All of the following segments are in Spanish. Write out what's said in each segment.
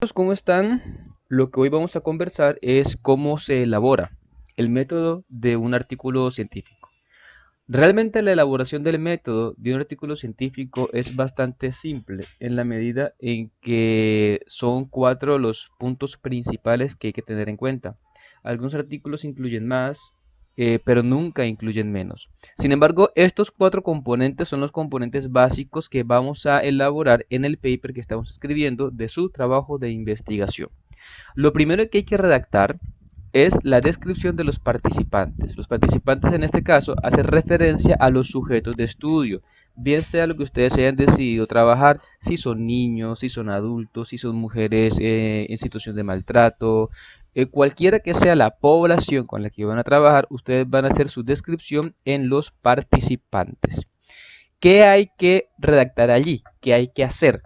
chicos, ¿cómo están? Lo que hoy vamos a conversar es cómo se elabora el método de un artículo científico. Realmente la elaboración del método de un artículo científico es bastante simple en la medida en que son cuatro los puntos principales que hay que tener en cuenta. Algunos artículos incluyen más, pero nunca incluyen menos. Sin embargo, estos cuatro componentes son los componentes básicos que vamos a elaborar en el paper que estamos escribiendo de su trabajo de investigación. Lo primero que hay que redactar es la descripción de los participantes. Los participantes en este caso hacen referencia a los sujetos de estudio, bien sea lo que ustedes hayan decidido trabajar, si son niños, si son adultos, si son mujeres en situación de maltrato, cualquiera que sea la población con la que van a trabajar, ustedes van a hacer su descripción en los participantes. ¿Qué hay que redactar allí? ¿Qué hay que hacer?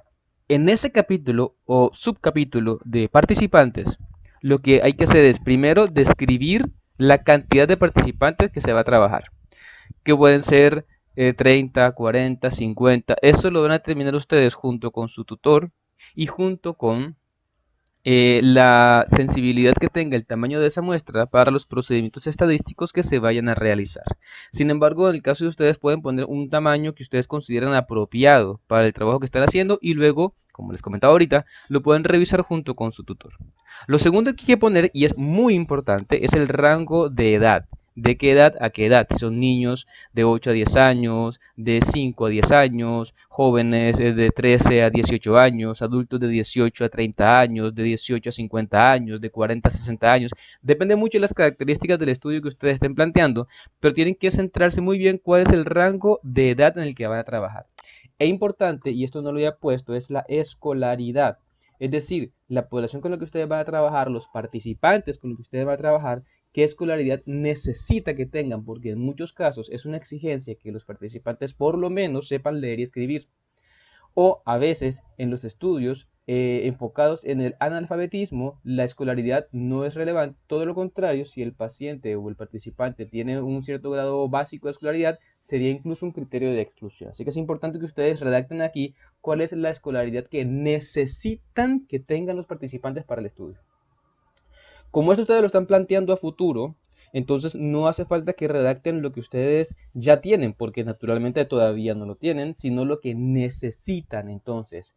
En ese capítulo o subcapítulo de participantes, lo que hay que hacer es primero describir la cantidad de participantes que se va a trabajar, que pueden ser 30, 40, 50. Eso lo van a terminar ustedes junto con su tutor y junto con la sensibilidad que tenga el tamaño de esa muestra para los procedimientos estadísticos que se vayan a realizar. Sin embargo, en el caso de ustedes pueden poner un tamaño que ustedes consideran apropiado para el trabajo que están haciendo y luego, como les comentaba ahorita, lo pueden revisar junto con su tutor. Lo segundo que hay que poner, y es muy importante, es el rango de edad. ¿De qué edad a qué edad? Son niños de 8 a 10 años, de 5 a 10 años, jóvenes de 13 a 18 años, adultos de 18 a 30 años, de 18 a 50 años, de 40 a 60 años. Depende mucho de las características del estudio que ustedes estén planteando, pero tienen que centrarse muy bien cuál es el rango de edad en el que van a trabajar. E importante, y esto no lo había puesto, es la escolaridad. Es decir, la población con la que ustedes van a trabajar, los participantes con los que ustedes van a trabajar, qué escolaridad necesita que tengan, porque en muchos casos es una exigencia que los participantes por lo menos sepan leer y escribir. O a veces en los estudios enfocados en el analfabetismo, la escolaridad no es relevante. Todo lo contrario, si el paciente o el participante tiene un cierto grado básico de escolaridad, sería incluso un criterio de exclusión. Así que es importante que ustedes redacten aquí cuál es la escolaridad que necesitan que tengan los participantes para el estudio. Como eso ustedes lo están planteando a futuro, entonces no hace falta que redacten lo que ustedes ya tienen, porque naturalmente todavía no lo tienen, sino lo que necesitan. Entonces,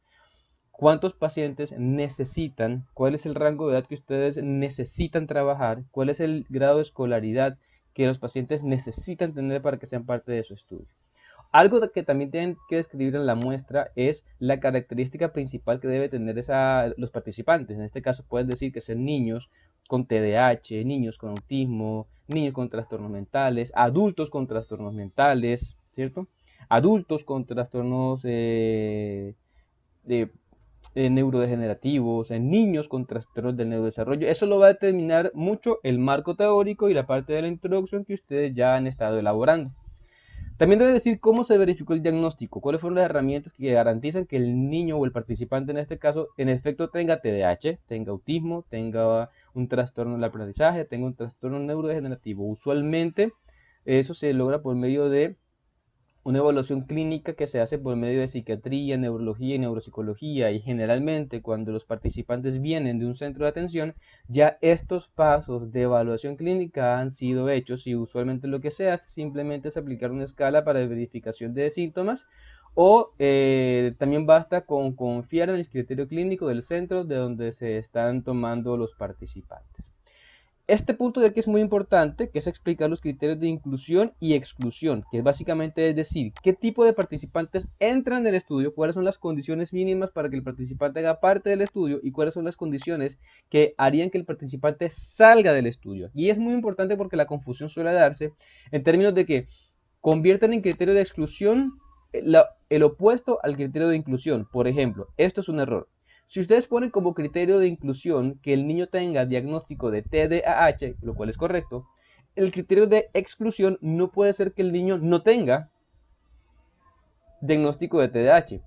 ¿cuántos pacientes necesitan? ¿Cuál es el rango de edad que ustedes necesitan trabajar? ¿Cuál es el grado de escolaridad que los pacientes necesitan tener para que sean parte de su estudio? Algo que también tienen que describir en la muestra es la característica principal que debe tener los participantes. En este caso pueden decir que son niños con TDAH, niños con autismo, niños con trastornos mentales, adultos con trastornos mentales, ¿cierto? Adultos con trastornos de, neurodegenerativos, en niños con trastornos del neurodesarrollo. Eso lo va a determinar mucho el marco teórico y la parte de la introducción que ustedes ya han estado elaborando. También debe decir cómo se verificó el diagnóstico, cuáles fueron las herramientas que garantizan que el niño o el participante en este caso en efecto tenga TDAH, tenga autismo, tenga un trastorno del aprendizaje, tenga un trastorno neurodegenerativo. Usualmente eso se logra por medio de una evaluación clínica que se hace por medio de psiquiatría, neurología y neuropsicología, y generalmente cuando los participantes vienen de un centro de atención, ya estos pasos de evaluación clínica han sido hechos y usualmente lo que se hace simplemente es aplicar una escala para verificación de síntomas o también basta con confiar en el criterio clínico del centro de donde se están tomando los participantes. Este punto de aquí es muy importante, que es explicar los criterios de inclusión y exclusión, que es básicamente es decir, qué tipo de participantes entran en el estudio, cuáles son las condiciones mínimas para que el participante haga parte del estudio y cuáles son las condiciones que harían que el participante salga del estudio. Y es muy importante porque la confusión suele darse en términos de que convierten en criterio de exclusión el opuesto al criterio de inclusión. Por ejemplo, esto es un error. Si ustedes ponen como criterio de inclusión que el niño tenga diagnóstico de TDAH, lo cual es correcto, el criterio de exclusión no puede ser que el niño no tenga diagnóstico de TDAH,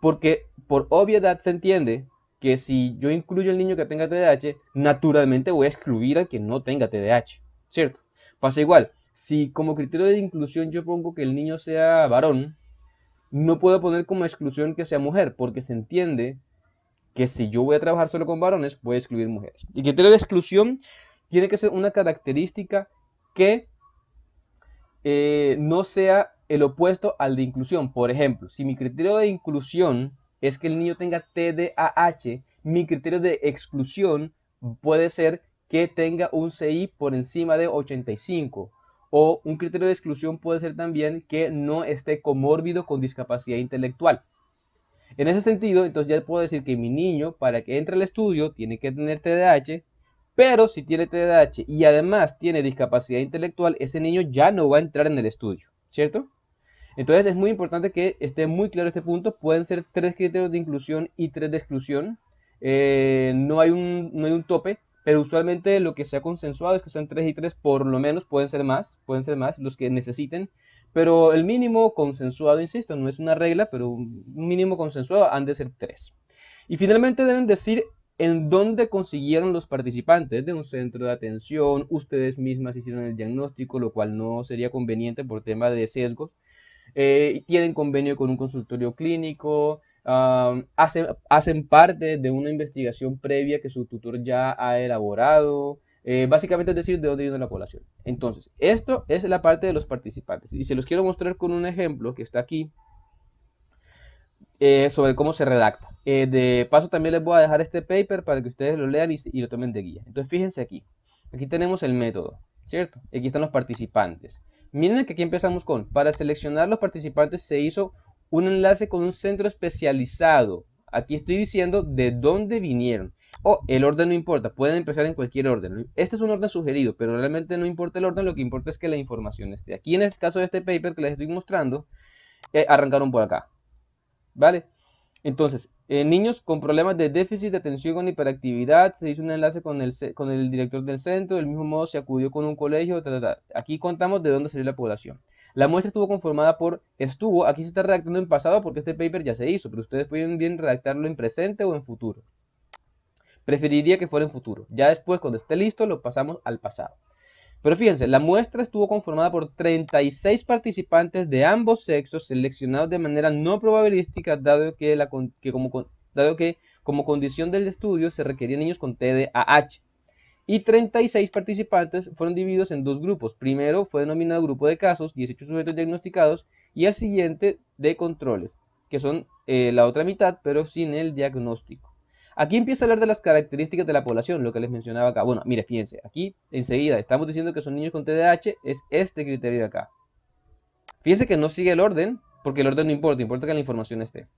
porque por obviedad se entiende que si yo incluyo al niño que tenga TDAH, naturalmente voy a excluir al que no tenga TDAH, ¿cierto? Pasa igual, si como criterio de inclusión yo pongo que el niño sea varón, no puedo poner como exclusión que sea mujer, porque se entiende que si yo voy a trabajar solo con varones, voy a excluir mujeres. El criterio de exclusión tiene que ser una característica que no sea el opuesto al de inclusión. Por ejemplo, si mi criterio de inclusión es que el niño tenga TDAH, mi criterio de exclusión puede ser que tenga un CI por encima de 85. O un criterio de exclusión puede ser también que no esté comórbido con discapacidad intelectual. En ese sentido, entonces ya puedo decir que mi niño, para que entre al estudio, tiene que tener TDAH, pero si tiene TDAH y además tiene discapacidad intelectual, ese niño ya no va a entrar en el estudio, ¿cierto? Entonces es muy importante que esté muy claro este punto. Pueden ser 3 criterios de inclusión y 3 de exclusión. No hay un tope, pero usualmente lo que se ha consensuado es que sean 3 y 3, por lo menos pueden ser más los que necesiten. Pero el mínimo consensuado, insisto, no es una regla, pero un mínimo consensuado han de ser 3. Y finalmente deben decir en dónde consiguieron los participantes de un centro de atención. Ustedes mismas hicieron el diagnóstico, lo cual no sería conveniente por tema de sesgos. Tienen convenio con un consultorio clínico, hacen parte de una investigación previa que su tutor ya ha elaborado. Básicamente es decir, de dónde viene la población. Entonces, esto es la parte de los participantes. Y se los quiero mostrar con un ejemplo que está aquí sobre cómo se redacta. De paso, también les voy a dejar este paper para que ustedes lo lean y lo tomen de guía. Entonces, fíjense aquí. Aquí tenemos el método, ¿cierto? Aquí están los participantes. Miren que aquí empezamos con, para seleccionar los participantes se hizo un enlace con un centro especializado. Aquí estoy diciendo de dónde vinieron. El orden no importa, pueden empezar en cualquier orden. Este es un orden sugerido, pero realmente no importa el orden, lo que importa es que la información esté. Aquí en el caso de este paper que les estoy mostrando, arrancaron por acá, ¿vale? Entonces, niños con problemas de déficit de atención con hiperactividad, se hizo un enlace con el director del centro, del mismo modo se acudió con un colegio, Aquí contamos de dónde salió la población. La muestra estuvo conformada por aquí se está redactando en pasado porque este paper ya se hizo, pero ustedes pueden bien redactarlo en presente o en futuro. Preferiría que fuera en futuro. Ya después, cuando esté listo, lo pasamos al pasado. Pero fíjense, la muestra estuvo conformada por 36 participantes de ambos sexos seleccionados de manera no probabilística, dado que como condición del estudio se requerían niños con TDAH. Y 36 participantes fueron divididos en dos grupos. Primero fue denominado grupo de casos, 18 sujetos diagnosticados, y el siguiente de controles, que son la otra mitad, pero sin el diagnóstico. Aquí empieza a hablar de las características de la población, lo que les mencionaba acá. Bueno, mire, fíjense, aquí enseguida estamos diciendo que son niños con TDAH, es este criterio de acá. Fíjense que no sigue el orden, porque el orden no importa, importa que la información esté.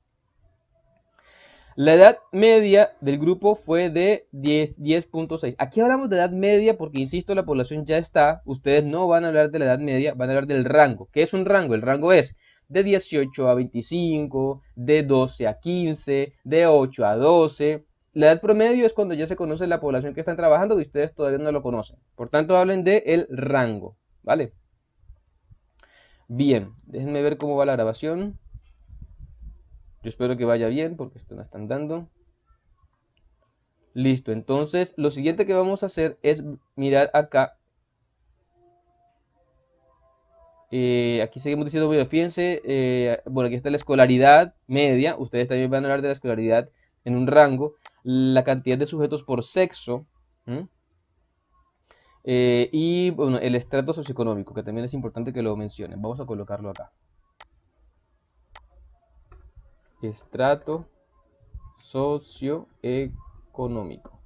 La edad media del grupo fue de 10.6. Aquí hablamos de edad media porque, insisto, la población ya está. Ustedes no van a hablar de la edad media, van a hablar del rango. ¿Qué es un rango? El rango es de 18 a 25, de 12 a 15, de 8 a 12. La edad promedio es cuando ya se conoce la población que están trabajando y ustedes todavía no lo conocen. Por tanto, hablen de el rango, ¿vale? Bien, déjenme ver cómo va la grabación. Yo espero que vaya bien porque esto no están dando. Listo, entonces lo siguiente que vamos a hacer es mirar acá. Aquí seguimos diciendo, bueno, fíjense, bueno, aquí está la escolaridad media. Ustedes también van a hablar de la escolaridad en un rango. La cantidad de sujetos por sexo. Y bueno, el estrato socioeconómico, que también es importante que lo mencionen. Vamos a colocarlo acá. Estrato socioeconómico.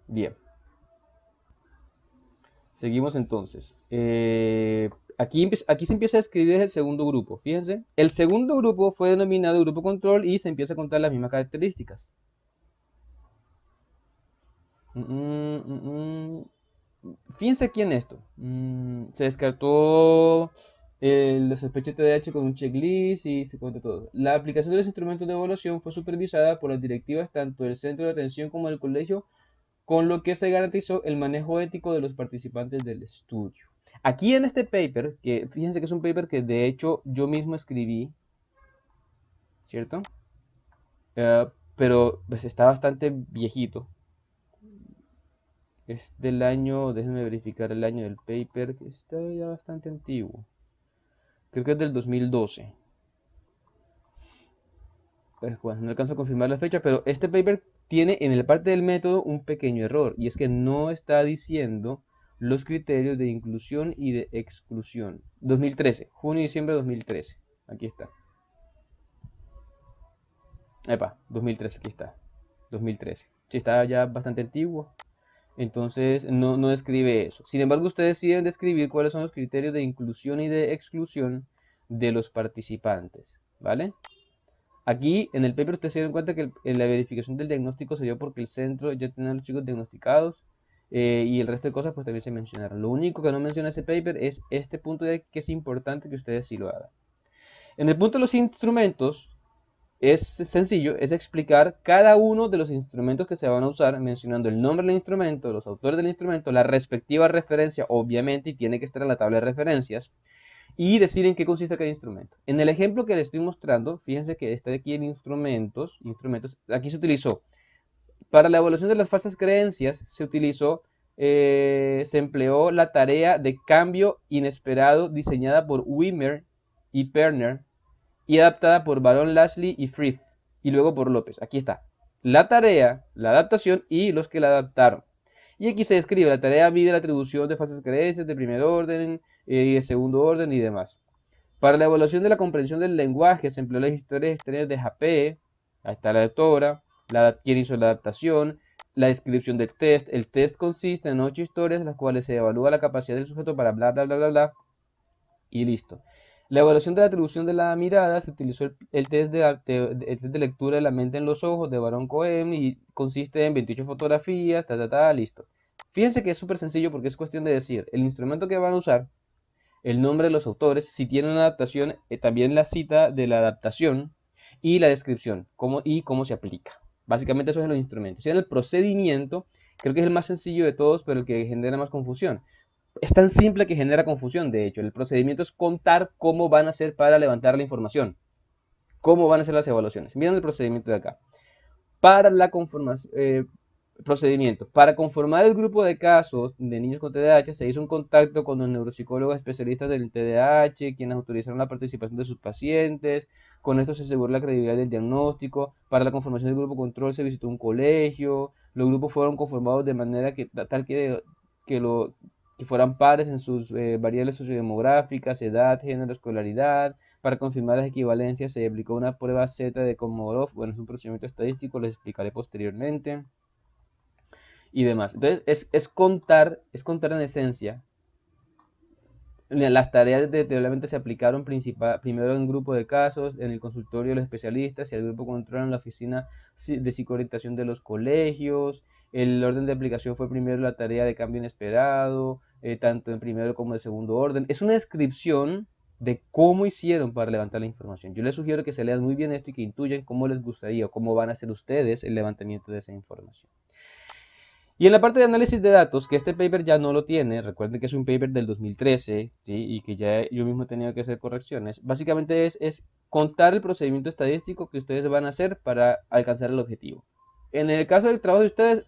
Bien. Seguimos entonces. Aquí se empieza a escribir el segundo grupo. Fíjense. El segundo grupo fue denominado grupo control y se empieza a contar las mismas características. Fíjense aquí en esto. Se descartó el sospecho de TDAH con un checklist y se cuenta todo. La aplicación de los instrumentos de evaluación fue supervisada por las directivas tanto del centro de atención como del colegio, con lo que se garantizó el manejo ético de los participantes del estudio. Aquí en este paper, que fíjense que es un paper que de hecho yo mismo escribí, ¿cierto? Pero pues está bastante viejito. Es del año, déjenme verificar el año del paper, que está ya bastante antiguo. Creo que es del 2012. Pues bueno, no alcanzo a confirmar la fecha, pero este paper tiene en el parte del método un pequeño error, y es que no está diciendo los criterios de inclusión y de exclusión. 2013, junio y diciembre de 2013. Aquí está. Epa, 2013, aquí está. 2013. Sí, está ya bastante antiguo. Entonces no describe eso. Sin embargo, ustedes sí deben describir cuáles son los criterios de inclusión y de exclusión de los participantes. ¿Vale? Aquí en el paper ustedes se dieron cuenta que la verificación del diagnóstico se dio porque el centro ya tenía a los chicos diagnosticados, y el resto de cosas pues también se mencionaron. Lo único que no menciona ese paper es este punto de que es importante que ustedes sí lo hagan. En el punto de los instrumentos es sencillo, es explicar cada uno de los instrumentos que se van a usar, mencionando el nombre del instrumento, los autores del instrumento, la respectiva referencia, obviamente, y tiene que estar en la tabla de referencias, y decir en qué consiste cada instrumento. En el ejemplo que les estoy mostrando, fíjense que está aquí en instrumentos, aquí se utilizó, para la evaluación de las falsas creencias, se empleó la tarea de cambio inesperado diseñada por Wimmer y Perner, y adaptada por Baron Lashley y Frith, y luego por López. Aquí está la tarea, la adaptación y los que la adaptaron. Y aquí se describe la tarea mide la atribución de falsas creencias de primer orden y de segundo orden y demás. Para la evaluación de la comprensión del lenguaje se empleó las historias extrañas de Japé. Ahí está la doctora, quien hizo la adaptación, la descripción del test. El test consiste en 8 historias en las cuales se evalúa la capacidad del sujeto para bla bla bla bla bla, y listo. La evaluación de la atribución de la mirada se utilizó el test de lectura de la mente en los ojos de Baron Cohen, y consiste en 28 fotografías, listo. Fíjense que es súper sencillo porque es cuestión de decir el instrumento que van a usar, el nombre de los autores, si tienen una adaptación, también la cita de la adaptación y la descripción y cómo se aplica. Básicamente eso es los instrumentos. Y en el procedimiento, creo que es el más sencillo de todos, pero el que genera más confusión. Es tan simple que genera confusión, de hecho. El procedimiento es contar cómo van a hacer para levantar la información. Cómo van a ser las evaluaciones. Miren el procedimiento de acá. Para la conformación, procedimiento. Para conformar el grupo de casos de niños con TDAH, se hizo un contacto con los neuropsicólogos especialistas del TDAH, quienes autorizaron la participación de sus pacientes. Con esto se aseguró la credibilidad del diagnóstico. Para la conformación del grupo control se visitó un colegio. Los grupos fueron conformados de manera que fueran pares en sus variables sociodemográficas, edad, género, escolaridad. Para confirmar las equivalencias se aplicó una prueba Z de Kolmogorov. Bueno, es un procedimiento estadístico, les explicaré posteriormente. Y demás. Entonces, es contar en esencia. Las tareas detalladamente se aplicaron primero en grupo de casos, en el consultorio de los especialistas y el grupo control en la oficina de psicoorientación de los colegios. El orden de aplicación fue primero la tarea de cambio inesperado, tanto en primero como en segundo orden. Es una descripción de cómo hicieron para levantar la información. Yo les sugiero que se lean muy bien esto y que intuyan cómo les gustaría o cómo van a hacer ustedes el levantamiento de esa información. Y en la parte de análisis de datos, que este paper ya no lo tiene, recuerden que es un paper del 2013, ¿sí? Y que ya yo mismo he tenido que hacer correcciones. Básicamente es contar el procedimiento estadístico que ustedes van a hacer para alcanzar el objetivo. En el caso del trabajo de ustedes,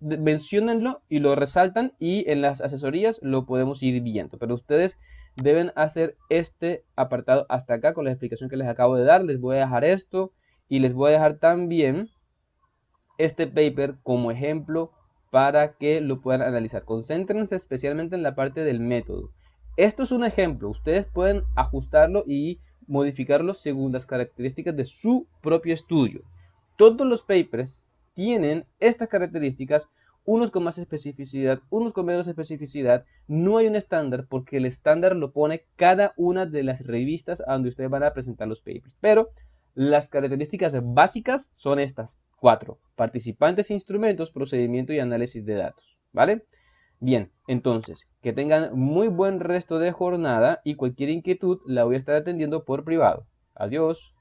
menciónenlo y lo resaltan, y en las asesorías lo podemos ir viendo. Pero ustedes deben hacer este apartado hasta acá con la explicación que les acabo de dar. Les voy a dejar esto y les voy a dejar también este paper como ejemplo para que lo puedan analizar. Concéntrense especialmente en la parte del método. Esto es un ejemplo, ustedes pueden ajustarlo y modificarlo según las características de su propio estudio. Todos los papers tienen estas características, unos con más especificidad, unos con menos especificidad. No hay un estándar porque el estándar lo pone cada una de las revistas a donde ustedes van a presentar los papers. Pero las características básicas son estas 4: participantes, instrumentos, procedimiento y análisis de datos. ¿Vale? Bien, entonces, que tengan muy buen resto de jornada, y cualquier inquietud la voy a estar atendiendo por privado. Adiós.